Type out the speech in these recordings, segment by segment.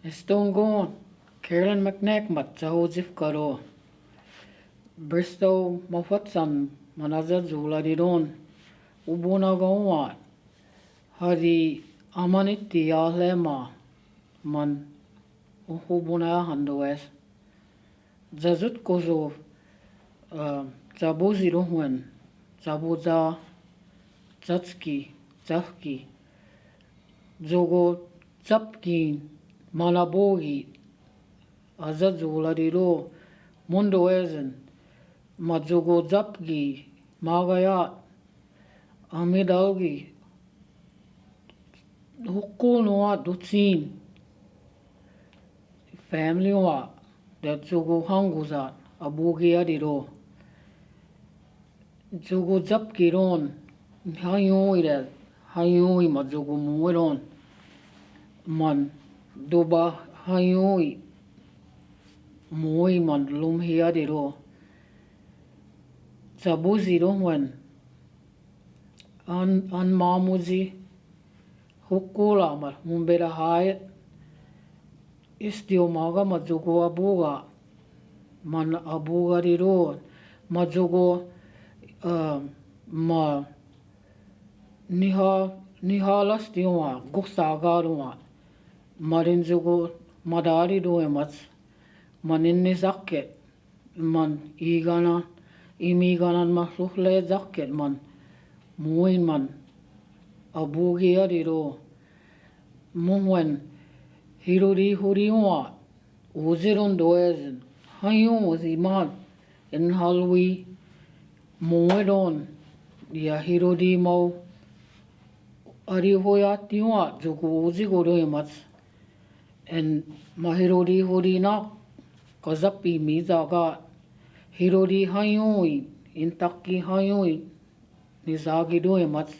Estongo, Carolyn McNac mat Joseph Karo. Bristow Mafatsan Manaza Zuladiron. Ubuna Gawa. Hari Amaniti Alema Man Uhubuna Handoes. Zazut Kozo Zabuzi Ruhwen. Zabuza Zatski Zafki. Zogo Zapkin. Malabogi Azazuladiro Mundoezen Madzogo Zapgi Magayat Amidalgi Hukunoa Dutsin Family wa that Zogo Hanguzat Abugi Adiro Zogo Zapkiron Hayoid Hayoi Madzogo Mueron Man Doba hayoi moi man lum hiadiro Zabuziro wen an mamuzi hukula mar mumbera hayat istio maga mazugo abuga man abuga diro mazugo ma nihalas diwa guksagarwa Marin zugo madari doemats maninni zakket man igana imiganan mahluhle zakket man muin man abugi adiro muwen hiruri huriwa uzirun doezen hayun uziman in halwi muedon ya hirudi mau arihoyatiwa zugo uzigo doemats and mahirodi horina kazapi mizaga hirodi hayoi intaki hayoi nizagi doemats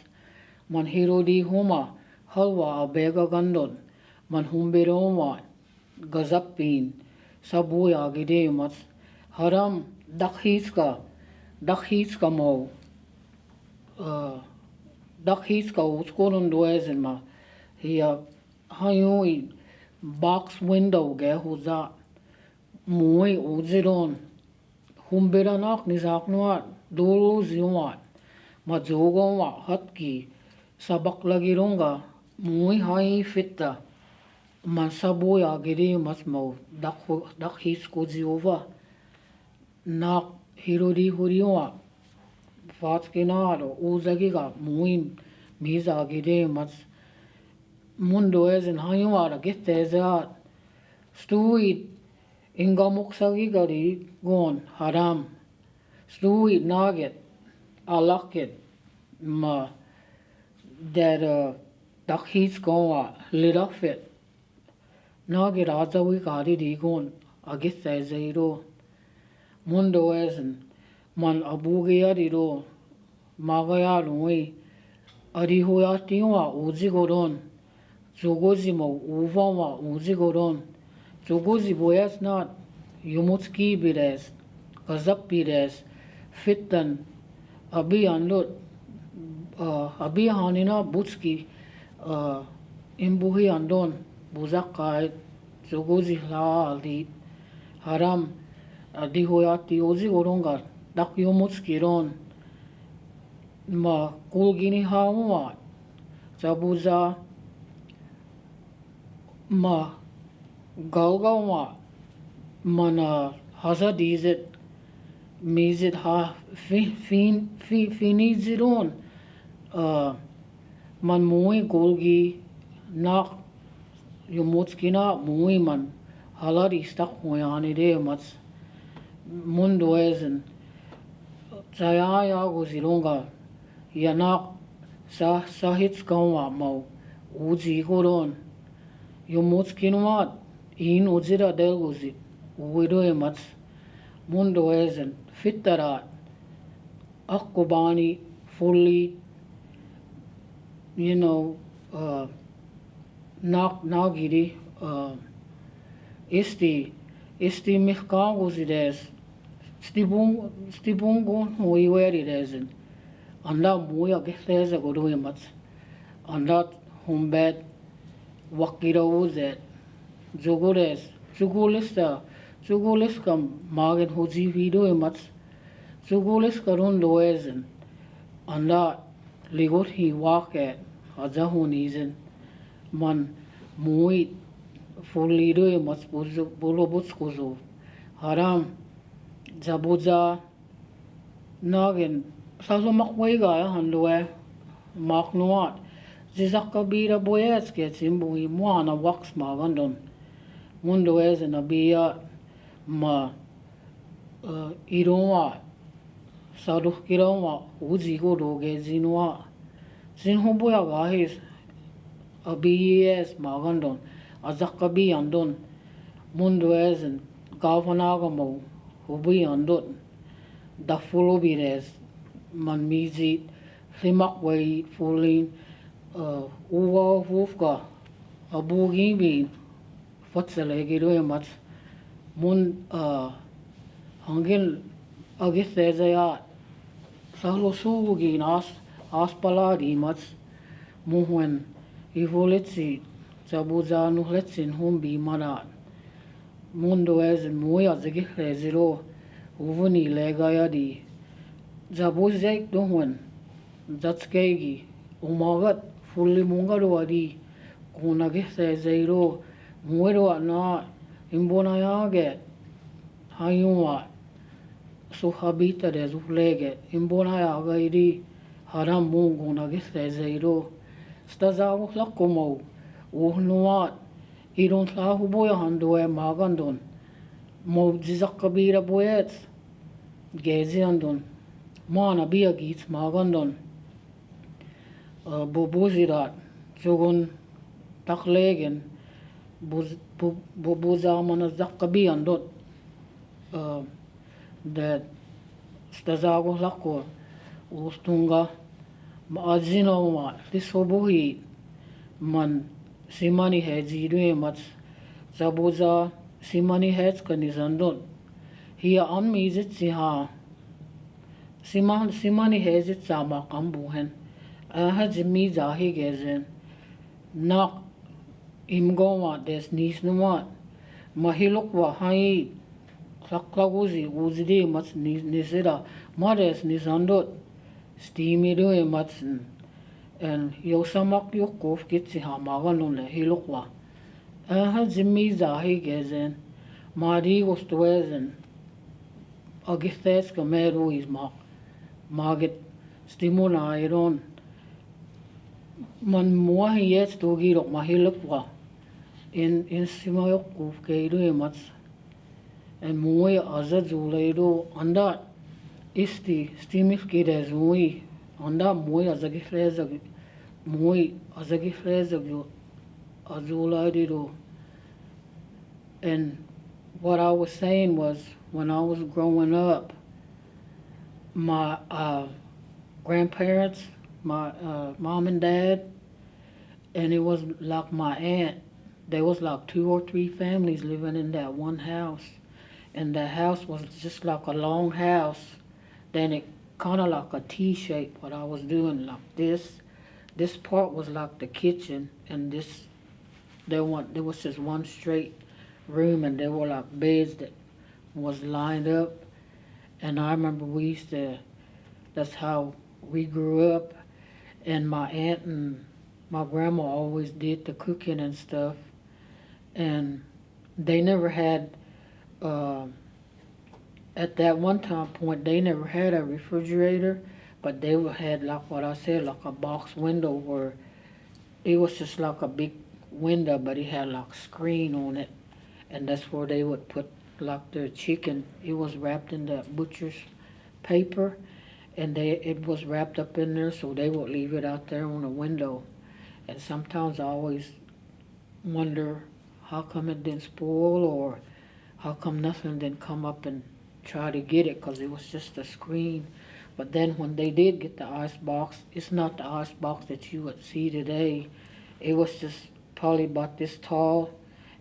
man hirodi homa halwa abega gandon man humberoma gazapin sabuya gideemats haram dakhitska mau dakhitska uskolon doezen ma hiya hayoi box window ge huza moi uziron humberanak nizaknuat dolo ziwat majogonwa hatki sabak lagironga moi hai fitta man saboya giri masmau dakhis ko ziova nak hirodi huriwa fatskinaro uzagiga moi miza giri mas Mundo ezen hayuara gittezat stuit ingamuksagi gari gon haram stuit naget alakit ma der dakhis goa lirafet nagit azawi gari digon agittezeiro mundo ezen man abugi adiro magaya lui arihoyatiwa uzigoron Zogozi mo uvama uzigoron. Zogozi boyas not yumutski bires, kazak bires, fitan, abi anlot, abi hanina butski, imbuhi andon, buzak kait, zogozi la aldi, haram, dihoyati uzigorongar, dak yumutski ron, ma kulgini hawa, zabuza, ma galgawa mana hazadizet mizit ha finiziron man mui golgi nak yumotskina mui man halari stak hoyani de mats mundoezen zaya gozironga yanak sahitskawa mau uzi goron Yumotskinuat in uzira delguzit uidoemats mundoezen fitarat akobani fully nagiri isti mihkaguzides stibungon huiweridezen anda muya gehteze godoemats andat humbet Wakira uzet Jogores, Jugolis kam magen hoji video emats. Jugolis karun loezen. Anda ligot hi wake ajahunizen. Man muit fulido emats bolobots kozo. Haram jabuja nagen salo makwega handoe maknuat. Zizak kabira boyets gets imbui mwana wax magandon. Mundo es na bia ma ironwa saruh kironwa uji go doge zinwa. Zinho boya gahis abiyes magandon. Azak kabi andon. Mundo es gavanaga mo hubi andon. Da fulo bires man mizit limak way fulin uwa wufka abugi bin fatsale gido emat mun hangil agithezaya sahlo sugi as paladi mats muhwen ivolitsi jabuza nuhletsin humbi marat mundo ez muya zigitheziro uvuni legaya di jabuzek dohwen jatskegi umagat fully mungaro adi kunage zeiro muero na imbona yage hayuwa so habita de zulege imbona yaga iri haram mungu nage zeiro stazawo lakomo uhnuat iron tlahu boya handoe magandon mo jizakabira boyet gezi andon mana biya git magandon bobuzirat jogon taklegen bobuza mana zakkabi andot de stazago lako ustunga maazino ma tisobuhi man simani heji due mats zabuza simani hej kanizandon hiya amizit siha simani hejit sama kambuhen Jimmy Zahi gezen nak imgoma des nisnumat mahilukwa hai saklaguzi uzidi mats nisira mares nisandot steamy doe matsen en yosamak yokof kitsi hamagalon le hilukwa Jimmy Zahi gezen mari gostuezen agithes kameru is magit stimuna iron man muahi yet togi rok mahilukwa in simayok kuf keidu emats en muai azad zuleido anda isti stimif kide zui anda muai azagifrezag azulaido and what I was saying was when I was growing up my grandparents my mom and dad and it was like my aunt there was like 2 or 3 families living in that one house and the house was just like a long house then it kind of like a T shape what I was doing like this part was like the kitchen and there was just one straight room and there were like beds that was lined up and I remember that's how we grew up and my aunt and my grandma always did the cooking and stuff and they never had at that one time point they never had a refrigerator but they had like what I said like a box window where it was just like a big window but it had like a screen on it and that's where they would put like their chicken. It was wrapped in the butcher's paper and it was wrapped up in there so they would leave it out there on the window and sometimes I always wonder how come it didn't spoil or how come nothing didn't come up and try to get it because it was just a screen. But then when they did get the ice box, it's not the ice box that you would see today. It was just probably about this tall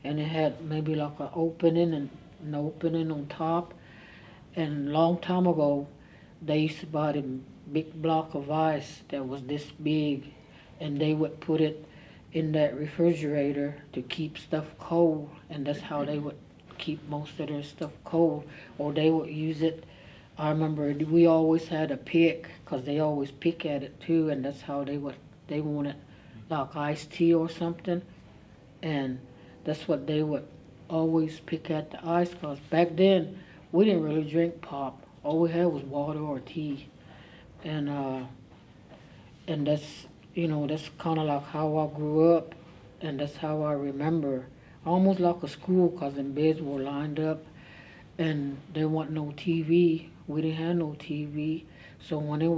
and it had maybe like an opening and an opening on top. And a long time ago, they used to buy a big block of ice that was this big and they would put it in that refrigerator to keep stuff cold, and that's how they would keep most of their stuff cold, or they would use it. I remember we always had a pick, 'cause they always pick at it too, and that's how they wanted like iced tea or something, and that's what they would always pick at the ice, 'cause back then we didn't really drink pop. All we had was water or tea, and that's that's kind of like how I grew up, and that's how I remember. Almost like a school, 'cause the beds were lined up, and there wasn't no TV. We didn't have no TV, so when it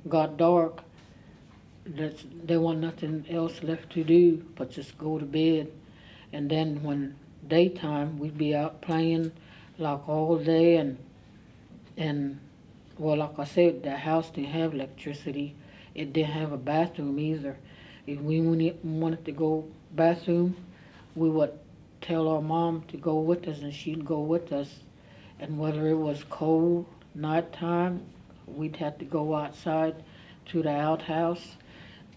got dark, there wasn't nothing else left to do but just go to bed. And then when daytime, we'd be out playing like all day, and well, like I said, the house didn't have electricity. It didn't have a bathroom either. If we wanted to go bathroom, we would tell our mom to go with us, and she'd go with us. And whether it was cold, nighttime, we'd have to go outside to the outhouse,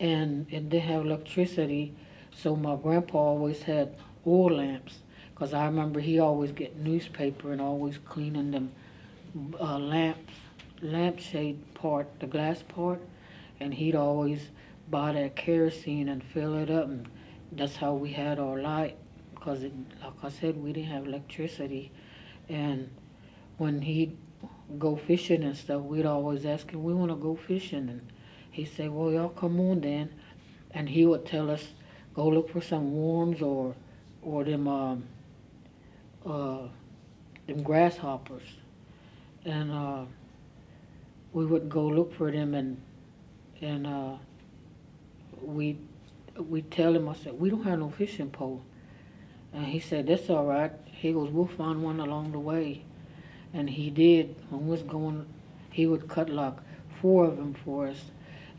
and it didn't have electricity. So my grandpa always had oil lamps, 'cause I remember he always get newspaper and always cleaning them lampshade part, the glass part, and he'd always buy that kerosene and fill it up, and that's how we had our light, because like I said, we didn't have electricity. And when he'd go fishing and stuff, we'd always ask him, we want to go fishing, and he'd say, well, y'all come on then, and he would tell us, go look for some worms or them grasshoppers, and we would go look for them, and we tell him, I said, we don't have no fishing pole, and he said, that's all right. He goes, we'll find one along the way, and he did. When we was going, he would cut like 4 of them for us,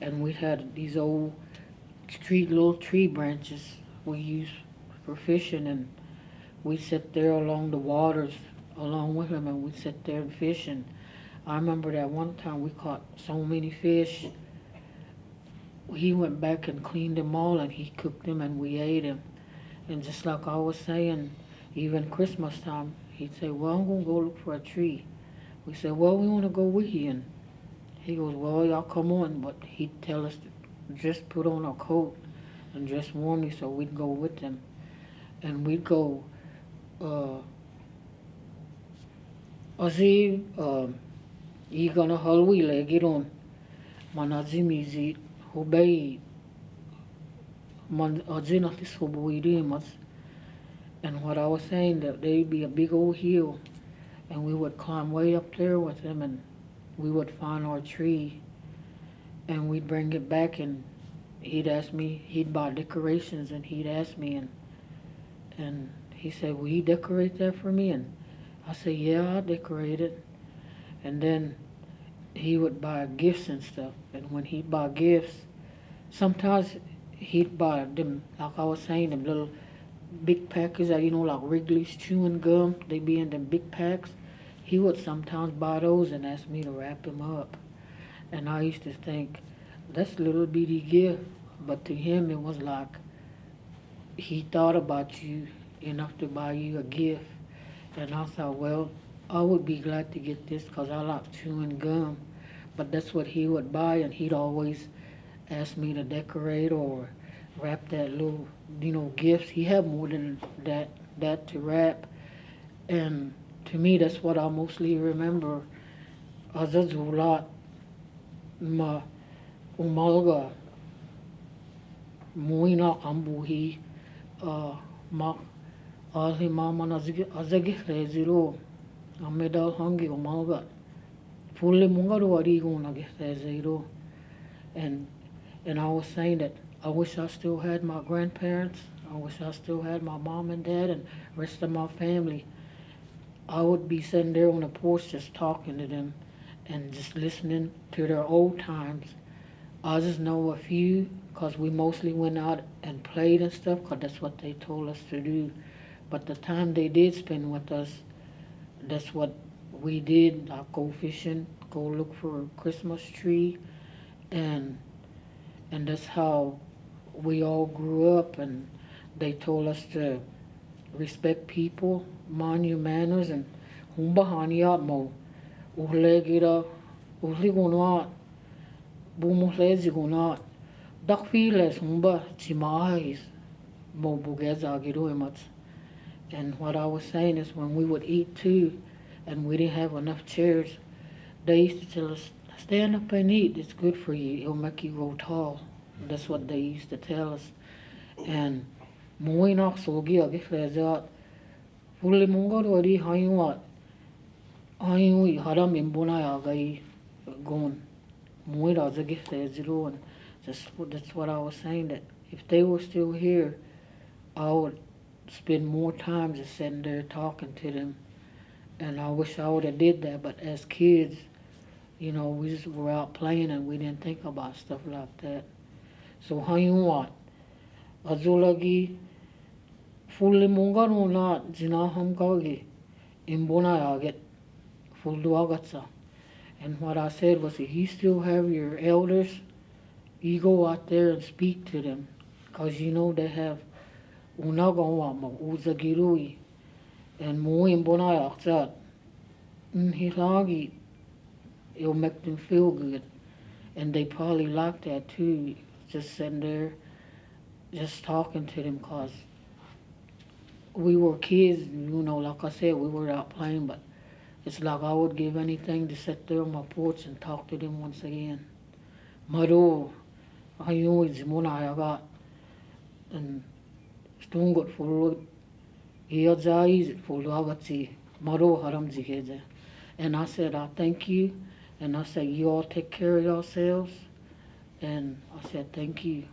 and we had these old little tree branches we used for fishing, and we'd sit there along the waters along with him, and we'd sit there and fish. And I remember that one time we caught so many fish. He went back and cleaned them all, and he cooked them, and we ate them. And just like I was saying, even Christmas time, he'd say, well, I'm going to go look for a tree. We said, well, we want to go with you. And he goes, well, y'all come on. But he'd tell us to just put on our coat and dress warmly, so we'd go with them. And we'd go, Aziz, gonna halwi get on. Manazimizi, Hubei, Man Azinatis Hubuidimas. And what I was saying, that there'd be a big old hill, and we would climb way up there with him, and we would find our tree, and we'd bring it back, and he'd ask me, he'd buy decorations, and he'd ask me, and he said, will you decorate that for me? And I said, yeah, I'll decorate it. And then he would buy gifts and stuff, and when he'd buy gifts, sometimes he'd buy them, like I was saying, them little big packets that, like Wrigley's chewing gum, they be in them big packs. He would sometimes buy those and ask me to wrap them up. And I used to think, that's a little bitty gift. But to him, it was like, he thought about you enough to buy you a gift. And I thought, well, I would be glad to get this, because I like chewing gum. But that's what he would buy, and he'd always ask me to decorate or wrap that little, gifts. He had more than that to wrap. And to me, that's what I mostly remember. Azazulat ma umalga muina ambuhi ma alhi mama azagi reziro amedal hangi umalga fully mungaru arigo nage reziro. And I was saying that I wish I still had my grandparents. I wish I still had my mom and dad and the rest of my family. I would be sitting there on the porch just talking to them and just listening to their old times. I just know a few, because we mostly went out and played and stuff, because that's what they told us to do. But the time they did spend with us, that's what we did, like go fishing, go look for a Christmas tree, and that's how we all grew up and they told us to respect people, mind your manners, and humbahaniat mo uhlegira uhligunat bumuhlezigunat dakfiles humba chimahis mo bugezagiruimats. And what I was saying is when we would eat too and we didn't have enough chairs, they used to tell us, stand up and eat, it's good for you, it'll make you grow tall. That's what they used to tell us. And muinak sogi agiflezat fully mungarori hayuat hayui haram imbuna yagai gon muira zagifleziru. And that's what I was saying, that if they were still here, I would spend more time just sitting there talking to them. And I wish I would have did that, but as kids, you know, we just were out playing and we didn't think about stuff like that. So hayuat azulagi fully mungaro na zinaham kagi imbuna yaget fulduagatsa. And what I said was, if you still have your elders, you go out there and speak to them, because you know they have unagawama uzagirui and muim bonayakzat hilagi. It'll make them feel good, and they probably like that too, just sitting there just talking to them, because we were kids, you know, like I said, we were out playing, but it's like I would give anything to sit there on my porch and talk to them once again. Maro ayun zimunayagat and stungot for iadzais for lagati maro haram zikeze. And I said, I thank you, and I said, you all take care of yourselves, and I said, thank you.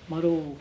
Maro